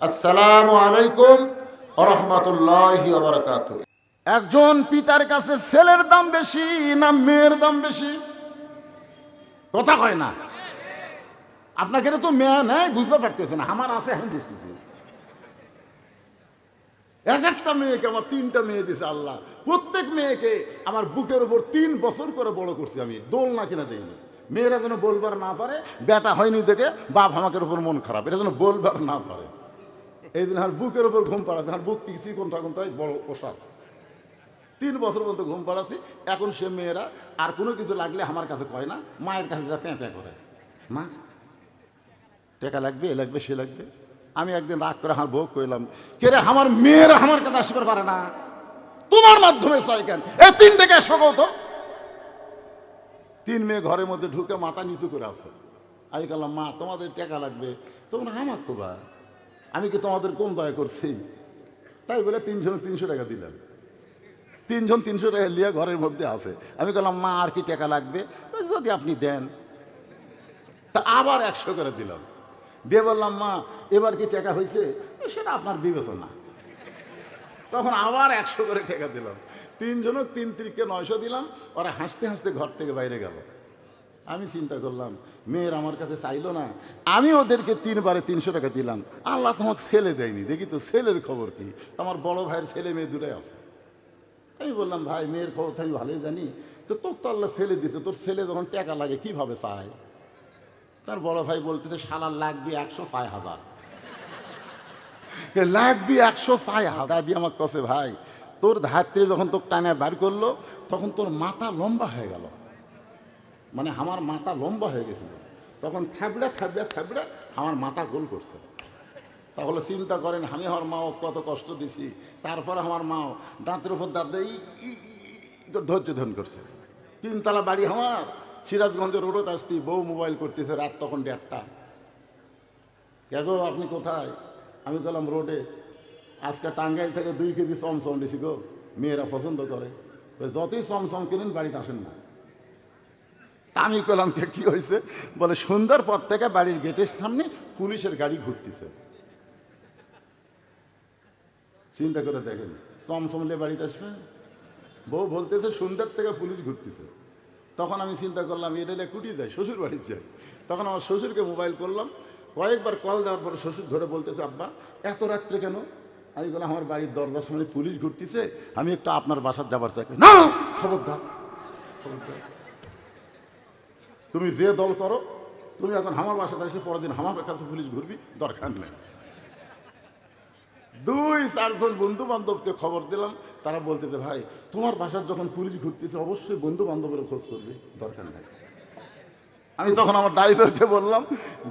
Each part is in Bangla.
আসসালামু আলাইকুম ওয়া রাহমাতুল্লাহি ওয়া বারাকাতুহু। একজন পিতার কাছে ছেলের দাম বেশি না মেয়ের দাম বেশি? কথা কয় না। আপনাকে তো মেয়ে নাই, বুঝতে পারতেছে না। আমার আছে, এখন বুঝতেছি। এক একটা মেয়েকে আমার 3টা মেয়ে দিছে আল্লাহ। প্রত্যেক মেয়েকে আমার বুকের উপর 3 বছর করে বড় করছি আমি, দোলনা কিনা দেইনি। মেয়েরা যেন বলবার না পারে বেটা হয়নি দেখে বাপ আমাকে উপর মন খারাপ, এটা যেন বলবার না পারে। এই দিন আর বুকের উপর ঘুম পাড়াচ্ছে, আর বুক পিছিয়ে কোনটা কোনটাই বড় পোশাক। 3 বছর পর্যন্ত ঘুম পাড়াচ্ছি। এখন সে মেয়েরা আর কোনো কিছু লাগলে আমার কাছে কয় না, মায়ের কাছে যা প্যাঁ প্যাঁ করে, মা টাকা লাগবে, এ লাগবে, সে লাগবে। আমি একদিন রাগ করে আমার বউ কইলাম, কে রে আমার মেয়েরা আমার কাছে আসতে পারে না, তোমার মাধ্যমে চাই কেন? এই 3 টাকা সকল তো 3 মেয়ে ঘরের মধ্যে ঢুকে মাথা নিচু করে আসে। আমি বললাম, মা তোমাদের টাকা লাগবে, তোমরা আমার কোবা, আমি কি তোমাদের কোন দয়া করছি? তাই বলে 3 জন 300 টাকা দিলেন। 3 জন 300 টাকা নিয়ে ঘরের মধ্যে আসে। আমি বললাম, মা আর কি টাকা লাগবে? যদি আপনি দেন। তা আবার 100 করে দিলাম, দিয়ে বললাম, মা এবার কি টাকা হয়েছে? সেটা আপনার বিবেচনা। তখন আবার 100 করে টাকা দিলাম। 3 জন 3 ত্রিকে 900 দিলাম। ওরা হাসতে হাসতে ঘর থেকে বাইরে গেল। আমি চিন্তা করলাম, মেয়ের আমার কাছে চাইলো না, আমি ওদেরকে 3 বারে 300 টাকা দিলাম। আল্লাহ তোমাকে ছেলে দেয়নি, দেখি তো ছেলের খবর কি। আমার বড় ভাইয়ের ছেলে মেয়ে দুটাই আছে। আমি বললাম, ভাই মেয়ের খবর তো আমি ভালোই জানি, তো তোর তো আল্লাহ ছেলে দিতে, তোর ছেলে যখন টাকা লাগে কিভাবে চায়? তার বড় ভাই বলতেছে, শালার লাগবে 106,000, লাগবে 106,000 দিয়ে আমার কাছে। ভাই তোর ধাত্রী যখন তোর টানা বার করলো তখন তোর মাথা লম্বা হয়ে গেল, মানে আমার মাথা লম্বা হয়ে গেছিল। তখন থাবড়া থাবড়া থাবড়া আমার মাথা গোল করছে। তাহলে চিন্তা করেন, আমি আমার মাও কত কষ্ট দিছি, তারপরে আমার মাও দাঁতের উপর দাঁত দিয়ে ধৈর্য ধারণ করছে। 3 তলা বাড়ি আমার, সিরাজগঞ্জের রোডত আসতি, বউ মোবাইল করতেছে, রাত তখন 1:30। কে গো আপনি কোথায়? আমি বললাম, রোডে। আজকে টাঙ্গাইল থেকে 2 কেজি চমচম দিছি গো, মেয়েরা পছন্দ করে, যতই চমচম কিনেন বাড়িতে আসেন না। আমি বললাম, কি হয়েছে? বলে, সন্ধ্যার পর থেকে বাড়ির গেটের সামনে পুলিশের গাড়ি ঘুরতেছে। চিন্তা করে দেখেন, চমচম নিয়ে বাড়িতে আসবে? বউ বলতেছে সন্ধ্যার থেকে পুলিশ ঘুরতেছে। তখন আমি চিন্তা করলাম, এটা কুটি যায়, শ্বশুর বাড়ির যায়। তখন আমার শ্বশুরকে মোবাইল করলাম, কয়েকবার কল দেওয়ার পরে শ্বশুর ধরে বলতেছে, আব্বা এত রাত্রে কেন? আমি বললাম, আমার বাড়ির দরজার সামনে পুলিশ ঘুরতেছে, আমি একটু আপনার বাসার যাবার চাই। না, খবরদার, খবরদার, তুমি যে দল করো, তুমি এখন আমার বাসাতে আসলে পরের দিন আমার কাছে পুলিশ ঘুরবি, দরকার নেই। 2-4 জন বন্ধু বান্ধবকে খবর দিলাম, তারা বলতেছে, ভাই তোমার বাসার যখন পুলিশ ঘুরতেছে অবশ্যই বন্ধু বান্ধবের খোঁজ করবি, দরকার নেই। আমি তখন আমার ড্রাইভারকে বললাম,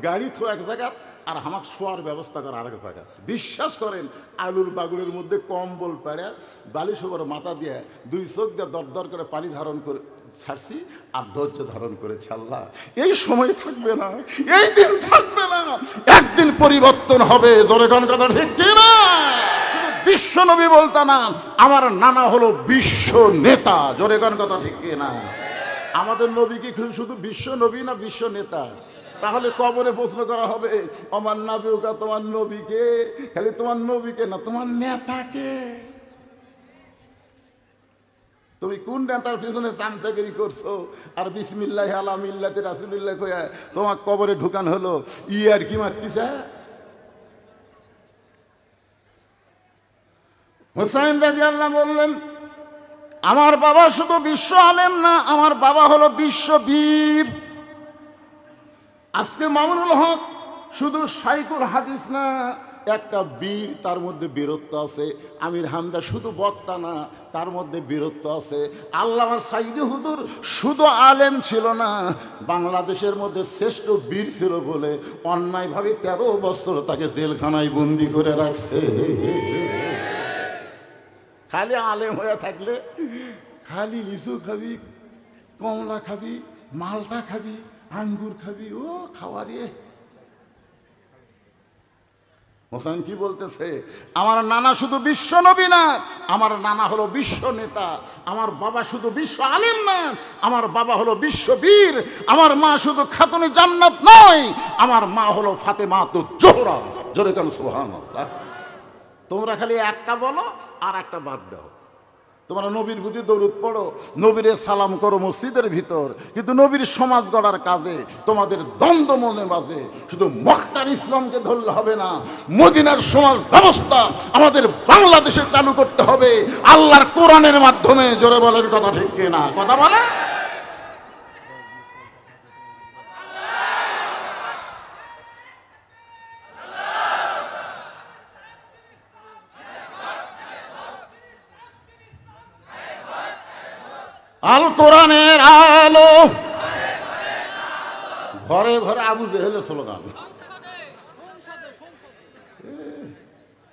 গাড়ি তো এক জায়গা আর আমাকে শোয়ার ব্যবস্থা করা আরেক জায়গা। বিশ্বাস করেন, আলুর বাগুড়ের মধ্যে কম্বল পেড়ে বালিশ ওপর মাথা দিয়ে 2 চোখ দিয়ে দর করে পানি ধারণ করে ছাড়ছি, আর ধৈর্য ধারণ করেছি। আল্লাহ এই সময় থাকবে না, এই দিন থাকবে না, একদিন পরিবর্তন হবে। জোরে কোন কথা ঠিক কিনা? বিশ্ব নবী বলতা না, আমার নানা হলো বিশ্ব নেতা। জোরে কোন কথা ঠিক কিনা? আমাদের নবী কি শুধু বিশ্ব নবী না বিশ্ব নেতা? তাহলে কবরে প্রশ্ন করা হবে, আমার নবীকা, তোমার নবীকে, খালি তোমার নবীকে না, তোমার নেতাকে। তুমি কোন নেতার পিছনে চামচাগিরি করছো? আর বিসমিল্লাহ আলা মিল্লাতে রাসূলুল্লাহ কইয়া তোমার কবরে ঢুকান হলো, আর কি মারতিছে? হুসাইন রাদিয়াল্লাহু বললেন, আমার বাবা শুধু বিশ্ব আলেম না, আমার বাবা হলো বিশ্ববীর। আজকে মামুনুল হক শুধু শাইখুল হাদিস না, একটা বীর, তার মধ্যে বীরত্ব আছে। আমির হামদা শুধু বক্তা না, তার মধ্যে বীরত্ব আছে। আল্লামা সাইদি হুজুর শুধু আলেম ছিল না, বাংলাদেশের মধ্যে শ্রেষ্ঠ বীর ছিল বলে অন্যায়ভাবে 13 বছর তাকে জেলখানায় বন্দি করে রাখছে। খালি আলেম হয়ে থাকলে খালি লিচু খাবি, কমলা খাবি, মালটা খাবি, আঙ্গুর খাবি, ও খাওয়ারে। হোসেন কি বলতেছে, আমার নানা শুধু বিশ্ব নবী না, আমার নানা হলো বিশ্ব নেতা। আমার বাবা শুধু বিশ্ব আলেম না, আমার বাবা হলো বিশ্ববীর। আমার মা শুধু খাতুনে জান্নাত নয়, আমার মা হলো ফাতেমাতুজ জোহরা। জোরে কেন সুবহানাল্লাহ। তোমরা খালি একটা বলো আর একটা বাদ দাও। তোমরা নবীর প্রতি দরুদ পড়ো, নবীরে সালাম করো মসজিদের ভিতর, কিন্তু নবীর সমাজ গড়ার কাজে তোমাদের দ্বন্দ্ব মনে বাজে। শুধু মক্কার ইসলামকে ধরলে হবে না, মদিনার সমাজ ব্যবস্থা আমাদের বাংলাদেশে চালু করতে হবে আল্লাহর কোরআনের মাধ্যমে। জোরে বলেন কথা ঠিক কিনা? কথা বলে। আল কোরআনের আলো, ঘরে ঘরে আবু জেহেলের স্লোগান।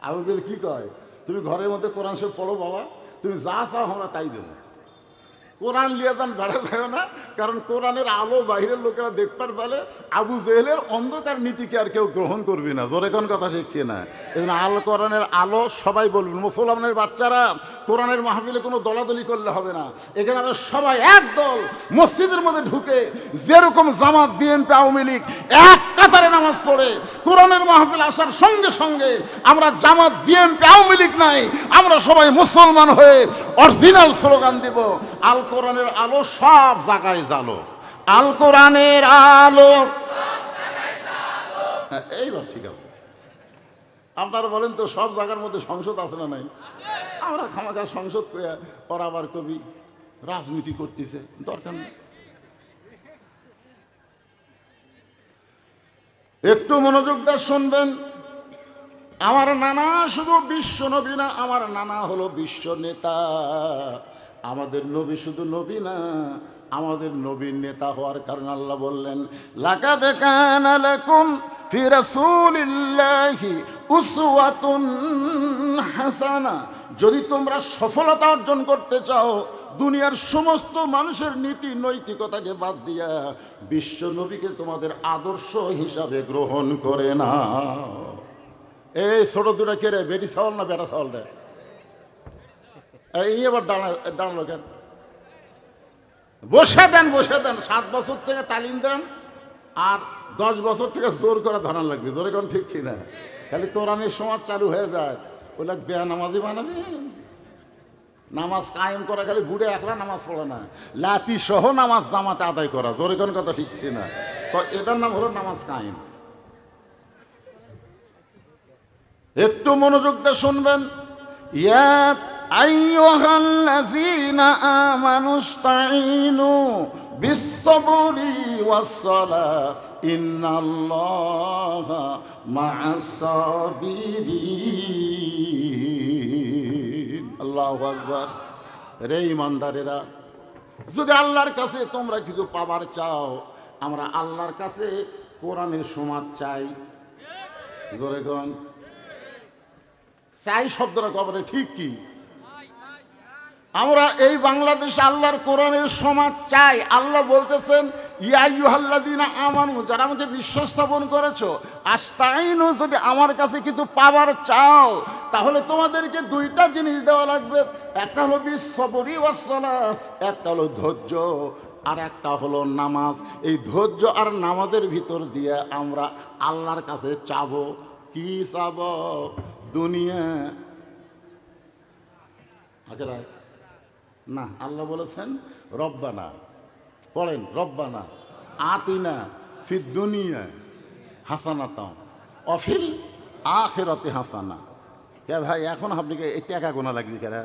আবু জেহেল কি কয়? তুমি ঘরের মধ্যে কোরআন শরীফ পড়ো বাবা, তুমি যা চাও আমরা তাই দেবো। কোরআন লিয়ে যান বেড়া যায় না, কারণ কোরআনের আলো বাইরের লোকেরা দেখতে পারে। আবু জেহেলের অন্ধকার নীতিকে আর কেউ গ্রহণ করবি না। জোরে কোন কথা শিখিয়ে না। এই জন্য আল কোরআনের আলো সবাই বলবেন। মুসলমানের বাচ্চারা, কোরআনের মাহফিলে কোনো দলাদলি করলে হবে না। এখানে আমরা সবাই এক দল মসজিদের মধ্যে ঢুকে, যেরকম জামাত বিএনপি আওয়ামী লীগ এক কাতারে নামাজ পড়ে, কোরআনের মাহফিল আসার সঙ্গে সঙ্গে আমরা জামাত বিএনপি আওয়ামী লীগ নাই, আমরা সবাই মুসলমান হয়ে অরিজিনাল স্লোগান দিব, আল কোরআনের আলো সব জায়গায় জ্বালো, আল কোরআনের আলো। এইবার ঠিক আছে। আপনারা বলেন তো সব জায়গার মধ্যে সংসদ আছে না নাই? আমরা খামাখা সংসদ কইয়া ওরা আবার কবি রাজনীতি করতেছে, দরকার নেই। একটু মনোযোগ দিয়ে শুনবেন। আমার নানা শুধু বিশ্ব নবী না, আমার নানা হলো বিশ্ব নেতা। আমাদের নবী শুধু নবী না, আমাদের নবীর নেতা হওয়ার কারণে আল্লাহ বললেন, লাকাদ কানা লাকুম ফি রাসূলিল্লাহি উসওয়াতুন হাসানা। যদি তোমরা সফলতা অর্জন করতে চাও, দুনিয়ার সমস্ত মানুষের নীতি নৈতিকতাকে বাদ দিয়া বিশ্ব নবীকে তোমাদের আদর্শ হিসাবে গ্রহণ করে না। এই ছোট দুটা কে রে? বেটি ছাওয়াল না বেটা ছাওয়াল রে? এই এবার দাঁড়ালো কেন? বসে দেন, বসে দেন। 7 বছর থেকে তালিম দেন, আর 10 বছর থেকে জোর করে ধরান লাগবে। জোরে কোন ঠিক কিনা? খালি কোরআনের সমাজ চালু হয়ে যায়, ওগুলা বেনামাজি বানাবেন। নামাজ কায়েম করা খালি বুড়ে একলা নামাজ পড়ে না, লাতি সহ নামাজ জামাতে আদায় করা। জোরে কোন কথা ঠিক কিনা? তো এটার নাম হলো নামাজ কায়েম। একটু মনোযোগ দিয়ে শুনবেন। ইয়া আইয়ুহাল্লাযীনা আমানুস্তাঈনু বিস-সাবরি ওয়াস-সালাহ ইন্নাল্লাহা মা'আস-সাবিরিন। আল্লাহু আকবার। রে ইমানদারেরা, যদি আল্লাহর কাছে তোমরা কিছু পাবার চাও, আমরা আল্লাহর কাছে কোরআনের সমাজ চাই। জোরে কোন চাই শব্দটা কবরে ঠিক কি? আমরা এই বাংলাদেশে আল্লাহর কোরআনের সমাজ চাই। আল্লাহ বলতেছেন, ইয়া আইয়ুহাল্লাযীনা আমানু, যারা আমাকে বিশ্বাস স্থাপন করেছো, আস্তাইনু, যদি আমার কাছে কিছু পাবার চাও, তাহলে তোমাদেরকে 2টা জিনিস দেওয়া লাগবে। একটা হলো বিস-সাবরি ওয়াস-সালাহ, একটা হলো ধৈর্য, আর একটা হলো নামাজ। এই ধৈর্য আর নামাজের ভিতর দিয়ে আমরা আল্লাহর কাছে চাবো। কি চাবো? দুনিয়া না। আল্লাহ বলেছেন রব্বানা, পড়েন, রব্বানা আতিনা ফিদ দুনিয়া হাসানাতাও ওয়া ফিল আখিরাতি হাসানা। কে ভাই, এখন আপনি এই টাকা গোনা লাগবে কেরা?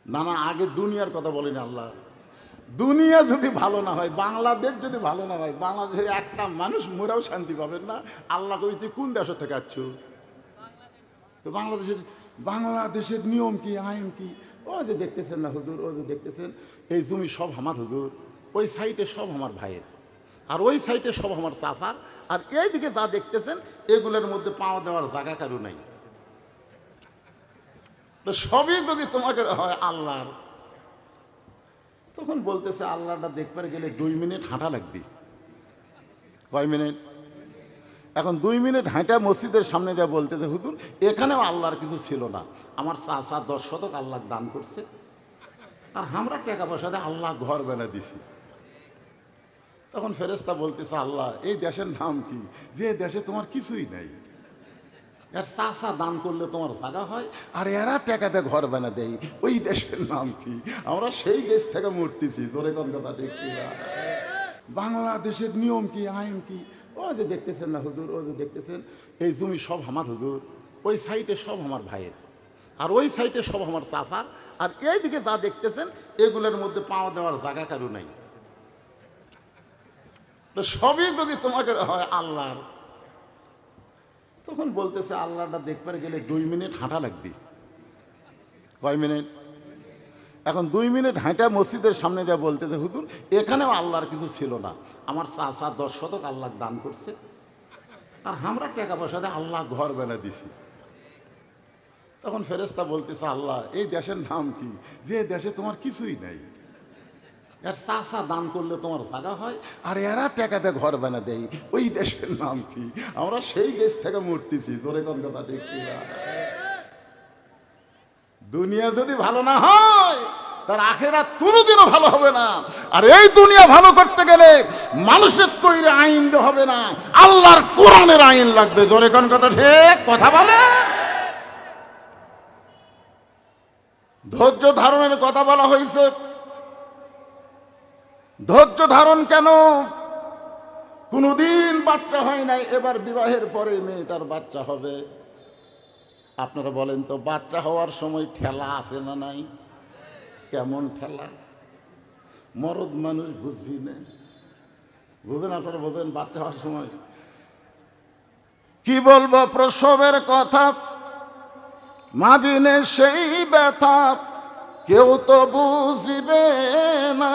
না না, আগে দুনিয়ার কথা বলেন। আল্লাহ, দুনিয়া যদি ভালো না হয়, বাংলাদেশ যদি ভালো না হয়, বাংলাদেশের একটা মানুষ মোরাও শান্তি পাবেন না। আল্লাহ কবি তুই কোন দেশ থেকে আসছো? তো বাংলাদেশের নিয়ম কি, আইন কি? ও যে দেখতেছেন না হুজুর, ও যে দেখতেছেন, এই জমি সব আমার হুজুর, ওই সাইডে সব আমার ভাইয়ের, আর ওই সাইডে সব আমার চাচার, আর এইদিকে যা দেখতেছেন এগুলোর মধ্যে পাওয়া দেওয়ার জায়গা কারো নাই। তো সবই যদি তোমাকে হয় আল্লাহর, তখন বলতেছে আল্লাহটা দেখবার গেলে 2 মিনিট হাঁটা লাগবে। কয় মিনিট? এখন 2 মিনিট হাঁটা মসজিদের সামনে যা বলতেছে, হুজুর এখানেও আল্লাহর কিছু ছিল না, আমার চাচা 10 শতক আল্লাহ দান করছে। আর আমরা টাকা পয়সা দিয়ে আল্লাহ ঘর বানা দিছি। তখন ফেরেশতা বলতেছে, আল্লাহ এই দেশের নাম কি যে দেশে তোমার কিছুই নাই? এর চাষা দান করলে তোমার জায়গা হয়, আর এরা টাকাতে ঘর বানা দেয়, ওই দেশের নাম কি? আমরা সেই দেশ থেকে মরতেছি। জোরে কোন কথা ঠিক কি না? বাংলাদেশের নিয়ম কি, আইন কি? ও যে দেখতেছেন না হুজুর, ও যে দেখতেছেন, এই জমি সব আমার হুজুর, ওই সাইডে সব আমার ভাইয়ের, আর ওই সাইডে সব আমার চাষার, আর এইদিকে যা দেখতেছেন এগুলোর মধ্যে পাওয়া দেওয়ার জায়গা কারো নাই। তো সবই যদি তোমাকে হয় আল্লাহর, তখন বলতেছে আল্লাহটা দেখবার গেলে 2 মিনিট হাঁটা লাগবে। কয় মিনিট? এখন 2 মিনিট হাঁটা মসজিদের সামনে যা বলতেছে, হুজুর এখানেও আল্লাহর কিছু ছিল না, আমার চাচা 10 শতক আল্লাহ দান করছে, আর আমরা টাকা পয়সা দিয়ে আল্লাহ ঘর বানা দিছি। তখন ফেরেশতা বলতেছে, আল্লাহ এই দেশের নাম কি যে দেশে তোমার কিছুই নাই? এর চাষা দান করলে তোমার জায়গা হয়, আর এরা টাকাতে ঘর বানা দেয়, ওই দেশের নাম কি? আমরা সেই দেশ থেকে মরতেছি। জোরে কোন কথা ঠিক কি না? দুনিয়া যদি ভালো না হয় তার আখেরাত কোনোদিনও ভালো হবে না। আর এই দুনিয়া ভালো করতে গেলে মানুষের তৈরি আইন হবে না, আল্লাহর কোরআনের আইন লাগবে। জোরে কোন কথা ঠিক কথা বলে। ধৈর্য ধারণের কথা বলা হয়েছে। ধৈর্য ধারণ কেন? কোনোদিন বাচ্চা হয় নাই, এবার বিবাহের পরে মেয়েটার বাচ্চা হবে। আপনারা বলেন তো, বাচ্চা হওয়ার সময় ঠেলা আছে না নাই? কেমন ঠেলা? মরদ মানুষ বুঝবি না, বুঝেন? আপনারা বোঝেন? বাচ্চা হওয়ার সময় কি বলবো, প্রসবের কথা, মা বিনে সেই ব্যথা কেউ তো বুঝিবে না।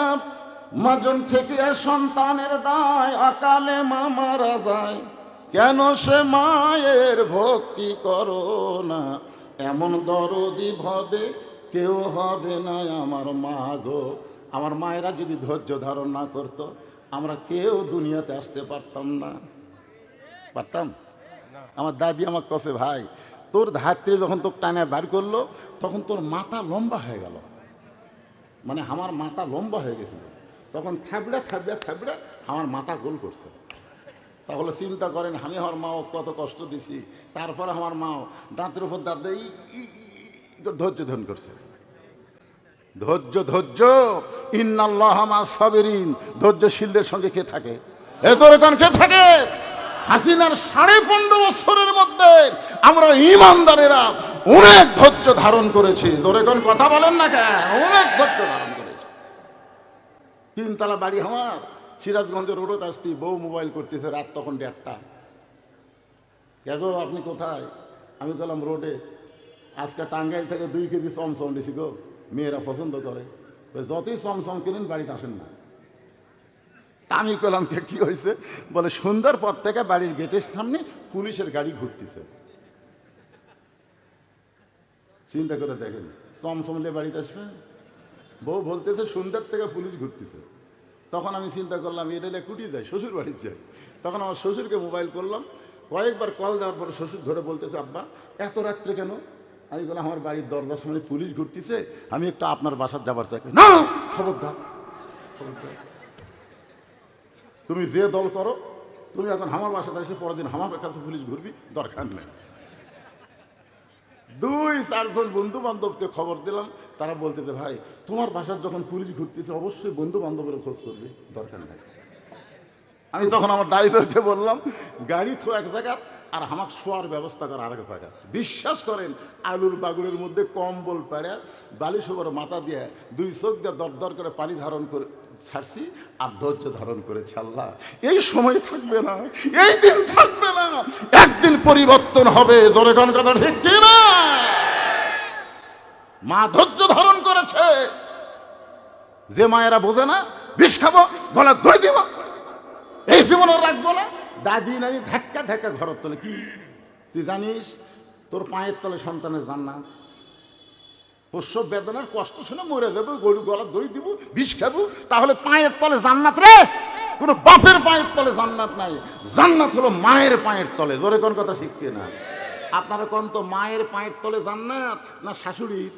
মাজন থেকে সন্তানের দায়, অকালে মা মারা যায়, কেন সে মায়ের ভক্তি করো না? এমন দরদি ভাবে কেউ হবে না আমার মা গো। আমার মায়েরা যদি ধৈর্য ধারণ না করতো, আমরা কেউ দুনিয়াতে আসতে পারতাম না। পারতাম? আমার দাদি আমাকে কছে, ভাই তোর ধাত্রী যখন তোর টানে বার করলো, তখন তোর মাথা লম্বা হয়ে গেল। মানে আমার মাথা লম্বা হয়ে গেছিল, তখন থাবড়া থাবড়া থাবড়া আমার মাথা গোল করছে। তাহলে চিন্তা করেন, আমি আমার মাও কত কষ্ট দিছি, তারপর আমার মাও দাঁতের উপর দাঁত দিয়ে ধৈর্য ধারণ করছে। ধৈর্য ধৈর্য ইন্নাল্লাহ মা সাবিরিন। ধৈর্যশীলদের সঙ্গে কে থাকে? এতক্ষণ কে থাকে? হাসিনার 15.5 বছরের মধ্যে আমরা ইমানদারেরা অনেক ধৈর্য ধারণ করেছি। জোরেখন কথা বলেন না কেন? অনেক ধৈর্য ধারণ করেছি। 3 তলা বাড়ি আমার, সিরাজগঞ্জের রোডত আসতি, বউ মোবাইল করতেছে, রাত তখন 1:30। কে গো আপনি কোথায়? আমি বললাম রোডে। আজকে টাঙ্গাইল থেকে 2 কেজি চমচম দিছি গো, মেয়েরা পছন্দ করে, যতই চমচম কিনেন বাড়িতে আসেন না। আমি কলাম কি হয়েছে? বলে সন্ধ্যার পর থেকে বাড়ির গেটের সামনে পুলিশের গাড়ি ঘুরতেছে। চিন্তা করে দেখেন, চমচমলে বাড়িতে আসবে, বউ বলতেছে সন্ধ্যার থেকে পুলিশ ঘুরতেছে। তখন আমি চিন্তা করলাম, এটা কুটি যায়, শ্বশুর বাড়ির যায়। তখন আমার শ্বশুরকে মোবাইল করলাম, কয়েকবার কল দেওয়ার পরে শ্বশুর ধরে বলতেছে, আব্বা এত রাত্রে কেন? আমি বললাম, আমার বাড়ির দরজার সামনে পুলিশ ঘুরতেছে, আমি একটু আপনার বাসার যাবার চাই। না, খবরদার খবরদার, তুমি যে দল করো, তুমি এখন আমার বাসাতে আসলে পরের দিন আমার কাছে পুলিশ ঘুরবি, দরকার নেই। 2-4 জন বন্ধু বান্ধবকে খবর দিলাম, তারা বলতেছে, ভাই তোমার বাসার যখন পুলিশ ঘুরতেছে অবশ্যই বন্ধু বান্ধবের খোঁজ করবি, দরকার নেই। আমি তখন আমার ড্রাইভারকে বললাম, গাড়ি তো এক জায়গা আর আমাকে শোয়ার ব্যবস্থা করা আরেক জায়গা। বিশ্বাস করেন, আলুর বাগুড়ের মধ্যে কম্বল পেড়ে বালিশ ওপর মাথা দিয়ে 2 চোখ দিয়ে দর করে পানি ধারণ করে ছাড়ছি, আর ধৈর্য ধারণ করেছে। আল্লাহ এই সময় থাকবে না, এই দিন থাকবে না, একদিন পরিবর্তন হবে। জোরে কোন কথা ঠিক কি না? মা ধৈর্য ধারণ করেছে। যে মায়েরা বোঝে না, বিষ খাবো, গলা ধরে দিব, এই জীবনে রাখবো না, দাদি নাই ধাক্কা ধাক্কা ঘরের তলে। কি তুই জানিস তোর পায়ের তলে সন্তানের জান্নাত? প্রসব বেদনার কষ্ট শুনে মরে যাবে, গরু গলা দড়ি দিব, বিষ খাবো, তাহলে পায়ের তলে জান্নাত রে? কোনো বাপের পায়ের তলে জান্নাত নাই, জান্নাত হলো মায়ের পায়ের তলে। জোরে কোন কথা ঠিক না? আপনারা কোন তো, মায়ের পায়ের তলে জান্নাত না শাশুড়ির?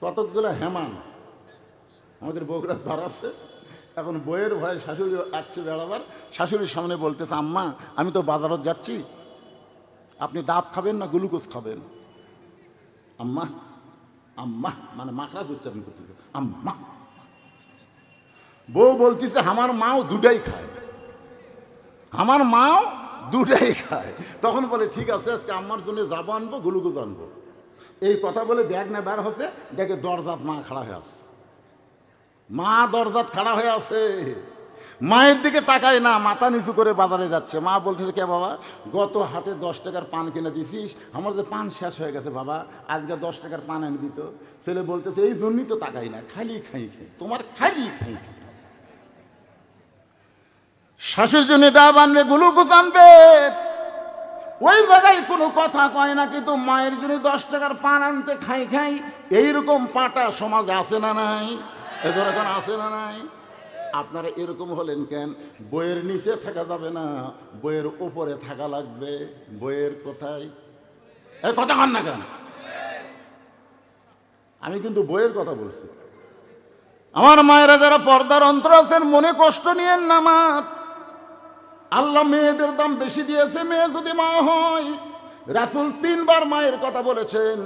কতকগুলো হেমান আমাদের বগুড়ার ধার আছে। এখন বইয়ের ভয়ে শাশুড়ি আসছে বেড়াবার, শাশুড়ির সামনে বলতেছে, আম্মা আমি তো বাজারত যাচ্ছি, আপনি ডাব খাবেন না গ্লুকোজ খাবেন? আম্মা আম্মা মানে মাখরাজ উচ্চারণ করতেছে, আম্মা। বউ বলতেছে আমার মাও দুটাই খায়, আমার মাও দুটাই খায়। তখন বলে ঠিক আছে, আজকে আম্মার জন্য যাবো, আনবো গ্লুকোজ আনবো। এই কথা বলে ব্যাগ না বের হচ্ছে, দেখে দরজাত মা খাড়া হয়ে আছে। মা দরজাত খাড়া হয়ে আছে, মায়ের দিকে তাকায় না, মাথা নিচু করে বাজারে যাচ্ছে। মা বলতেছে, কে বাবা, গত হাটে 10 টাকার পান কিনে দিছিস, আমার যে পান শেষ হয়ে গেছে বাবা, আজকে 10 টাকার পান আনবি তো? ছেলে বলতেছে, এই জন্যই তো তাকাই না, খালি খাই খাই, তোমার খালি খাই খাই। শাশুর জন্য ডাব আনবে, গ্লুকোজ আনবে, ওই জায়গায় কোনো কথা কয় না, কিন্তু মায়ের জন্য 10 টাকার পান আনতে খাই খাই। এইরকম পাটা সমাজ আছে না নাই? এদের এখন আছে না নাই? আপনারা এরকম হলেন কেন? বইয়ের নিচে থাকা যাবে না, বইয়ের উপরে থাকা লাগবে। বইয়ের কোথায় এই কথা কন না কেন? আমি কিন্তু বইয়ের কথা বলছি। আমার মায়েরা যারা পর্দার অন্তর আছেন, মনে কষ্ট নিয়েন না। মা, আল্লাহ মেয়েদের দাম বেশি দিয়েছে। মেয়ে যদি মা হয়, রাসূল 3 বার মায়ের কথা বলেছেন,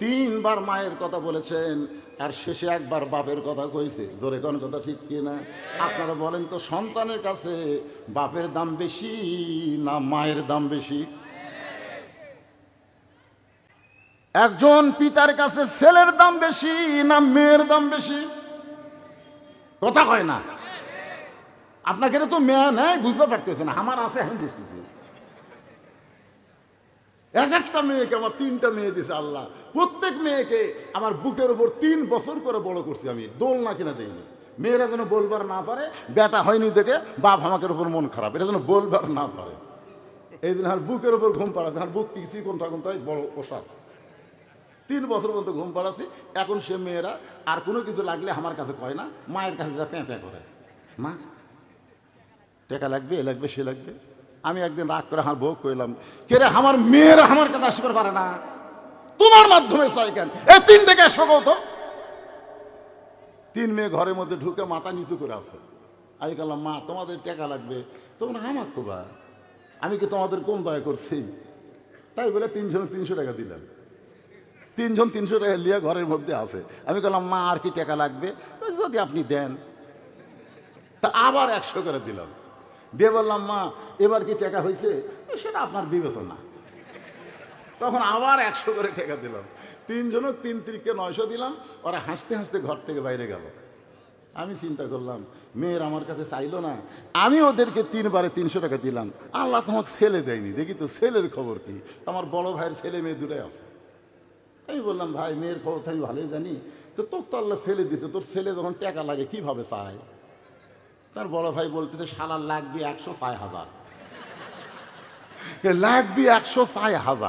3 বার মায়ের কথা বলেছেন, আর শেষে একবার বাপের কথা কইছে। জোরে কোন কথা ঠিক কিনা? আপনারা বলেন তো, সন্তানের কাছে বাপের দাম বেশি না মায়ের দাম বেশি? একজন পিতার কাছে ছেলের দাম বেশি না মেয়ের দাম বেশি? কথা কয় না। আপনাকে তো মেয়ে নেই, বুঝতে পারতেছে না। আমার আছে, আমি বুঝতেছি। একটা মেয়েকে আমার 3টা মেয়ে দিছে আল্লাহ। প্রত্যেক মেয়েকে আমার বুকের উপর 3 বছর করে বড় করছি আমি, দোলনা কিনা দেইনি। মেয়েরা যেন বলবার না পারে বেটা হয়নি দেখে বাপ আমাকের উপর মন খারাপ, এটা যেন বলবার না পারে। এই দিন আর বুকের উপর ঘুম পাড়াচ্ছে, আর বুক কিছু কোনটা কোনটাই বড় পোশাক। 3 বছর পর্যন্ত ঘুম পাড়াচ্ছি। এখন সে মেয়েরা আর কোনো কিছু লাগলে আমার কাছে কয় না, মায়ের কাছে যা প্যাঁ প্যাঁ করে, মা টাকা লাগবে, এ লাগবে, সে লাগবে। আমি একদিন রাগ করে আমার বউ কইলাম, কে রে, আমার মেয়েরা আমার কাছে আসতে পারে না, তোমার মাধ্যমে চাই কেন? এই 3টাকে সকল তো 3 মেয়ে ঘরের মধ্যে ঢুকে মাথা নিচু করে আছে। আমি বললাম, মা তোমাদের টাকা লাগবে, তোমরা আমার কোবা, আমি কি তোমাদের কম দয়া করছি? তাই বলে 3 জন 300 টাকা দিলাম। 3 জন 300 টাকা নিয়ে ঘরের মধ্যে আছে। আমি বললাম, মা আর কি টাকা লাগবে? যদি আপনি দেন। তা আবার 100 করে দিলাম, দিয়ে বললাম, মা এবার কি টাকা হয়েছে? সেটা আপনার বিবেচনা। তখন আবার 100 করে টাকা দিলাম। 3 জন 3 3কে 900 দিলাম। ওরা হাসতে হাসতে ঘর থেকে বাইরে গেল। আমি চিন্তা করলাম, মেয়ের আমার কাছে চাইলো না, আমি ওদেরকে 3 বারে 300 টাকা দিলাম। আল্লাহ তোমাকে ছেলে দেয়নি, দেখি তো ছেলের খবর কি। আমার বড় ভাইয়ের ছেলে মেয়ে দুটাই আছে। আমি বললাম, ভাই মেয়ের খবর তো আমি ভালোই জানি, তো তোর তো আল্লাহ ছেলে দিতে, তোর ছেলে যখন টাকা লাগে কিভাবে চায়? তার বড় ভাই বলতেছে, শালার লাগবে 106,000, লাগবে 106,000।